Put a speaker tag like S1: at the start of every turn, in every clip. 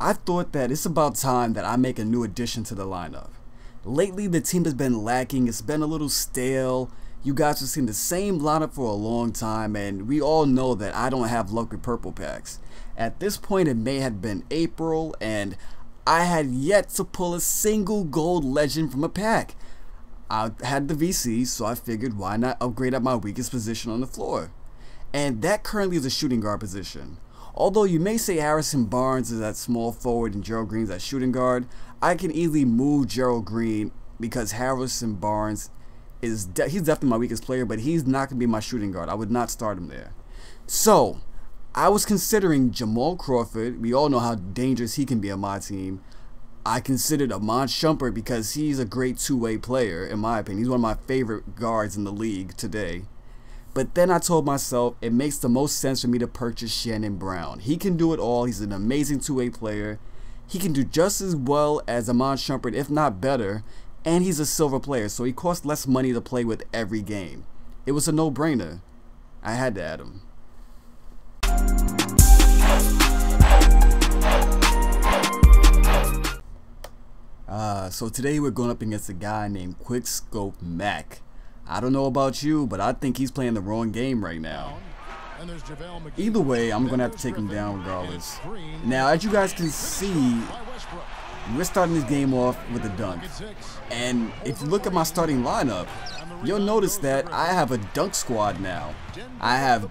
S1: I thought that it's about time that I make a new addition to the lineup. Lately, the team has been lacking. It's been a little stale. You guys have seen the same lineup for a long time, and we all know that I don't have luck with purple packs. At this point, it may have been April, and I had yet to pull a single gold legend from a pack. I had the VC, so I figured why not upgrade at my weakest position on the floor. And that currently is a shooting guard position. Although you may say Harrison Barnes is at small forward and Gerald Green's at shooting guard, I can easily move Gerald Green because Harrison Barnes he's definitely my weakest player, but he's not going to be my shooting guard. I would not start him there. So, I was considering Jamal Crawford. We all know how dangerous he can be on my team. I considered Iman Shumpert because he's a great two-way player, in my opinion. He's one of my favorite guards in the league today. But then I told myself it makes the most sense for me to purchase Shannon Brown. He can do it all. He's an amazing two-way player. He can do just as well as Iman Shumpert, if not better. And he's a silver player, so he costs less money to play with every game. It was a no-brainer. I had to add him. So today we're going up against a guy named Quickscope Mac. I don't know about you, but I think he's playing the wrong game right now. Either way, I'm going to have to take him down regardless. Now, as you guys can see, we're starting this game off with a dunk. And if you look at my starting lineup, you'll notice that I have a dunk squad now. I have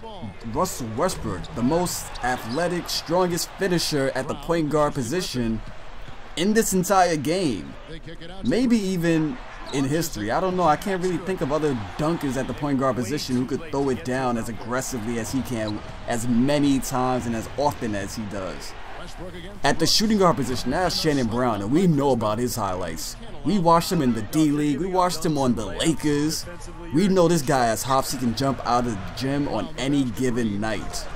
S1: Russell Westbrook, the most athletic, strongest finisher at the point guard position in this entire game. Maybe even in history. I don't know. I can't really think of other dunkers at the point guard position who could throw it down as aggressively as he can, as many times and as often as he does. At the shooting guard position, that's Shannon Brown, and we know about his highlights. We watched him in the D-League. We watched him on the Lakers. We know this guy has hops. He can jump out of the gym on any given night.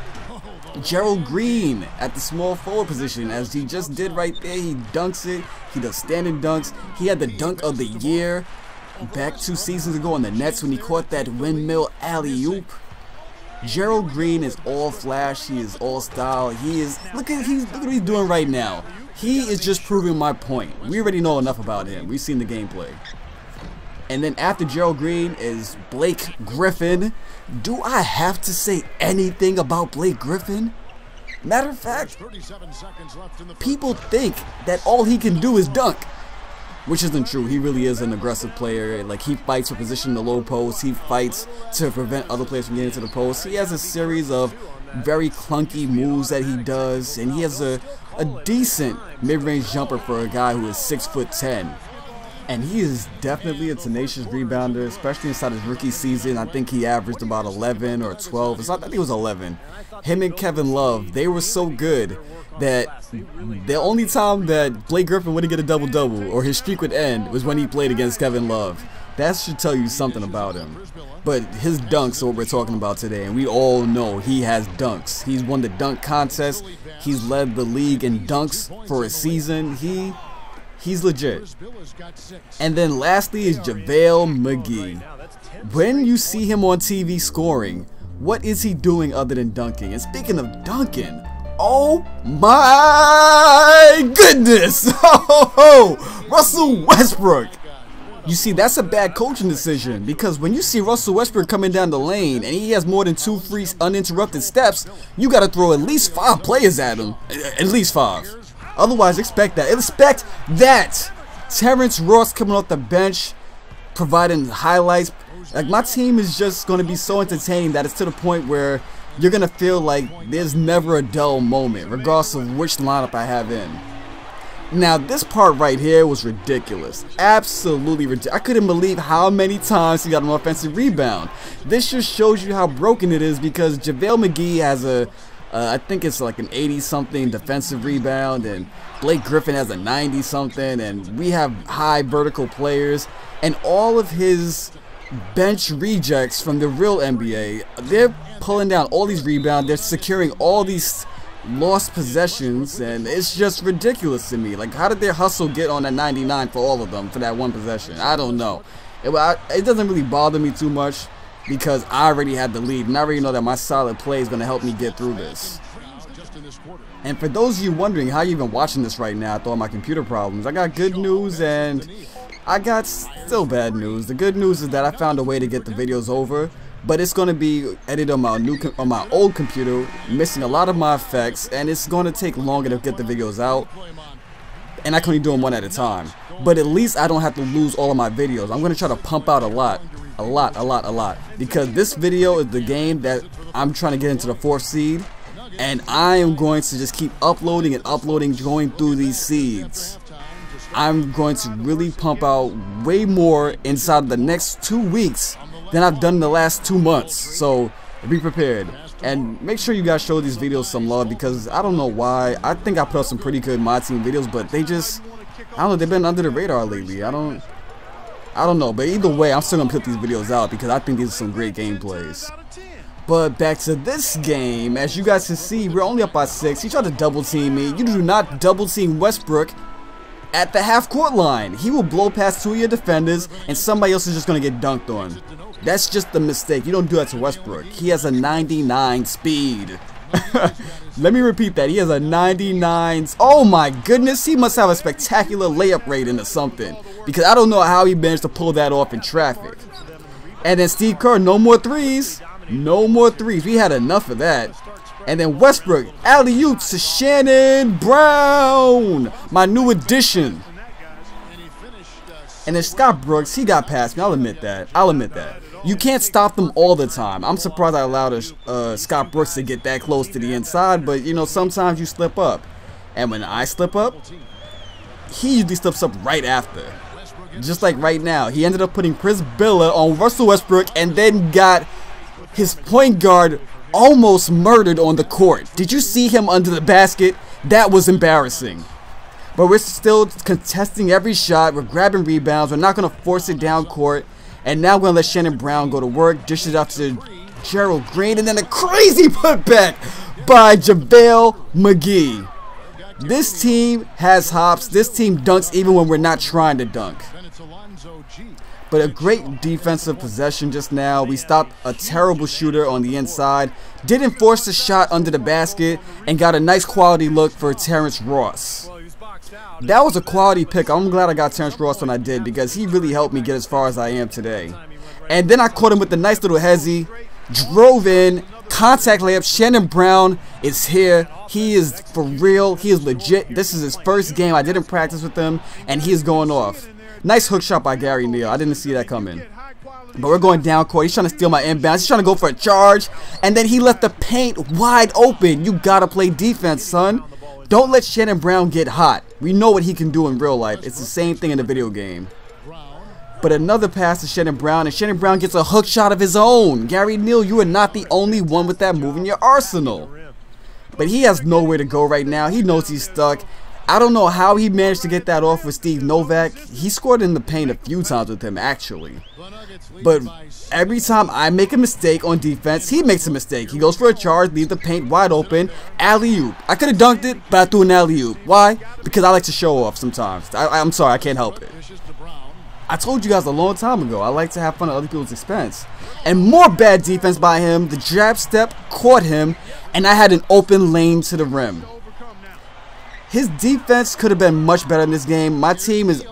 S1: Gerald Green at the small forward position, as he just did right there. He dunks it. He does standing dunks. He had the dunk of the year back 2 seasons ago on the Nets when he caught that windmill alley-oop. Gerald Green is all flash. He is all style. Look at what he's doing right now. He is just proving my point. We already know enough about him. We've seen the gameplay. And then after Gerald Green is Blake Griffin. Do I have to say anything about Blake Griffin? Matter of fact, people think that all he can do is dunk, which isn't true. He really is an aggressive player. Like, he fights for position in the low post. He fights to prevent other players from getting to the post. He has a series of very clunky moves that he does, and he has a decent mid-range jumper for a guy who is 6'10". And he is definitely a tenacious rebounder, especially inside his rookie season. I think he averaged about 11 or 12. I think it was 11. Him and Kevin Love, they were so good that the only time that Blake Griffin wouldn't get a double-double or his streak would end was when he played against Kevin Love. That should tell you something about him. But his dunks are what we're talking about today, and we all know he has dunks. He's won the dunk contest. He's led the league in dunks for a season. He's legit. And then lastly is JaVale McGee. When you see him on TV scoring, what is he doing other than dunking? And speaking of dunking, oh my goodness! Russell Westbrook! You see, that's a bad coaching decision, because when you see Russell Westbrook coming down the lane and he has more than 2 free uninterrupted steps, you gotta throw at least 5 players at him. At least 5. Otherwise, expect that. Expect that. Terrence Ross coming off the bench, providing highlights. Like, my team is just going to be so entertaining that it's to the point where you're going to feel like there's never a dull moment, regardless of which lineup I have in. Now, this part right here was ridiculous. Absolutely ridiculous. I couldn't believe how many times he got an offensive rebound. This just shows you how broken it is, because JaVale McGee has I think it's like an 80-something defensive rebound, and Blake Griffin has a 90-something, and we have high vertical players, and all of his bench rejects from the real NBA, they're pulling down all these rebounds, they're securing all these lost possessions, and it's just ridiculous to me. Like, how did their hustle get on that 99 for all of them for that one possession? I don't know. It doesn't really bother me too much, because I already had the lead, and I already know that my solid play is going to help me get through this. And for those of you wondering how you even watching this right now, through all my computer problems, I got good news and I got still bad news. The good news is that I found a way to get the videos over, but it's going to be edited on my old computer, missing a lot of my effects, and it's going to take longer to get the videos out, and I can only do them one at a time. But at least I don't have to lose all of my videos. I'm going to try to pump out a lot, because this video is the game that I'm trying to get into the 4th seed, and I am going to just keep uploading and uploading, going through these seeds. I'm going to really pump out way more inside the next 2 weeks than I've done in the last 2 months. So be prepared. And make sure you guys show these videos some love, because I don't know why. I think I put out some pretty good My Team videos, but they just, I don't know, they've been under the radar lately. I don't know. But either way, I'm still going to put these videos out because I think these are some great gameplays. But back to this game, as you guys can see, we're only up by 6. He tried to double team me. You do not double team Westbrook at the half-court line. He will blow past 2 of your defenders, and somebody else is just going to get dunked on. That's just the mistake. You don't do that to Westbrook. He has a 99 speed. Let me repeat that. He has a 99. Oh my goodness. He must have a spectacular layup rating or something, because I don't know how he managed to pull that off in traffic. And then Steve Kerr, no more threes. No more threes. We had enough of that. And then Westbrook, alley-oop to Shannon Brown, my new addition. And then Scott Brooks, he got past me. I'll admit that. You can't stop them all the time. I'm surprised I allowed Scott Brooks to get that close to the inside, but you know, sometimes you slip up. And when I slip up, he usually slips up right after. Just like right now. He ended up putting Chris Billa on Russell Westbrook and then got his point guard almost murdered on the court. Did you see him under the basket? That was embarrassing. But we're still contesting every shot. We're grabbing rebounds. We're not going to force it down court. And now we're going to let Shannon Brown go to work. Dish it out to Gerald Green. And then a crazy putback by JaVale McGee. This team has hops. This team dunks even when we're not trying to dunk. But a great defensive possession just now. We stopped a terrible shooter on the inside. Didn't force the shot under the basket. And got a nice quality look for Terrence Ross. That was a quality pick. I'm glad I got Terrence Ross when I did, because he really helped me get as far as I am today. And then I caught him with the nice little hezzy. Drove in. Contact layup. Shannon Brown is here. He is for real. He is legit. This is his first game. I didn't practice with him, and he is going off. Nice hook shot by Gary Neal. I didn't see that coming. But we're going down court. He's trying to steal my inbounds. He's trying to go for a charge. And then he left the paint wide open. You got to play defense, son. Don't let Shannon Brown get hot. We know what he can do in real life. It's the same thing in the video game. But another pass to Shannon Brown, and Shannon Brown gets a hook shot of his own. Gary Neal, you are not the only one with that move in your arsenal. But he has nowhere to go right now. He knows he's stuck. I don't know how he managed to get that off with Steve Novak. He scored in the paint a few times with him, actually. But every time I make a mistake on defense, he makes a mistake. He goes for a charge, leave the paint wide open, alley-oop. I could have dunked it, but I threw an alley-oop. Why? Because I like to show off sometimes. I'm sorry, I can't help it. I told you guys a long time ago, I like to have fun at other people's expense. And more bad defense by him. The jab step caught him, and I had an open lane to the rim. His defense could have been much better in this game. My team is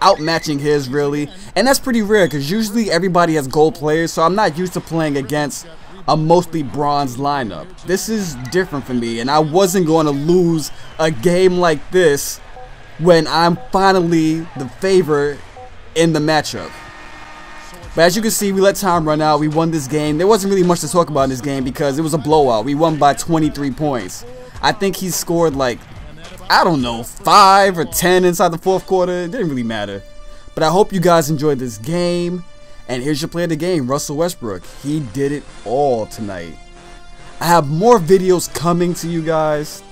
S1: outmatching his, really. And that's pretty rare, because usually everybody has gold players, so I'm not used to playing against a mostly bronze lineup. This is different for me, and I wasn't going to lose a game like this when I'm finally the favorite in the matchup. But as you can see, we let time run out. We won this game. There wasn't really much to talk about in this game because it was a blowout. We won by 23 points. I think he scored like, I don't know, 5 or 10 inside the 4th quarter. It didn't really matter. But I hope you guys enjoyed this game. And here's your player of the game, Russell Westbrook. He did it all tonight. I have more videos coming to you guys.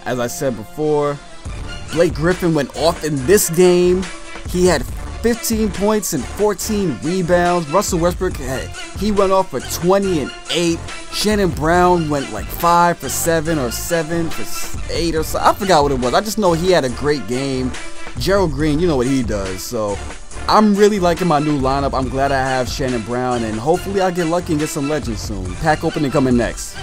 S1: As I said before, Blake Griffin went off in this game. He had 15 points and 14 rebounds. Russell Westbrook, he went off for 20 and 8. Shannon Brown went like 5 for 7 or 7 for 8 or so. I forgot what it was. I just know he had a great game. Gerald Green, you know what he does. So I'm really liking my new lineup. I'm glad I have Shannon Brown, and hopefully I'll get lucky and get some legends soon. Pack opening coming next.